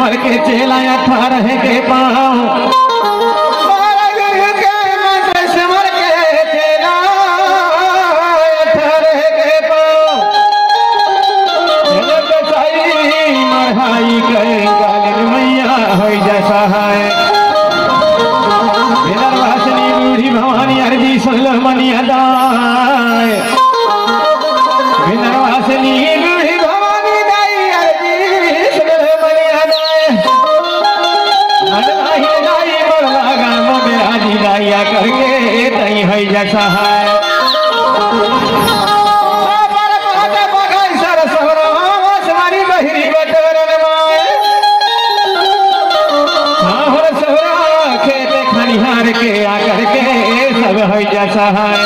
summer के चेला अठारह के पाँव समर के चेला अठारह के पाँव मरहाई कर गालन मैया हो जैसा है वासनी बूढ़ी भवानी अर्जी सुन मनिया दाय वासनी बूढ़ी भवानी दाई अर्जी सुन मनिया दाय मनवाही दाई बड़ला गाम मेरा जी दाइया करके तई है जैसा है के आकर के सब हो जैसा है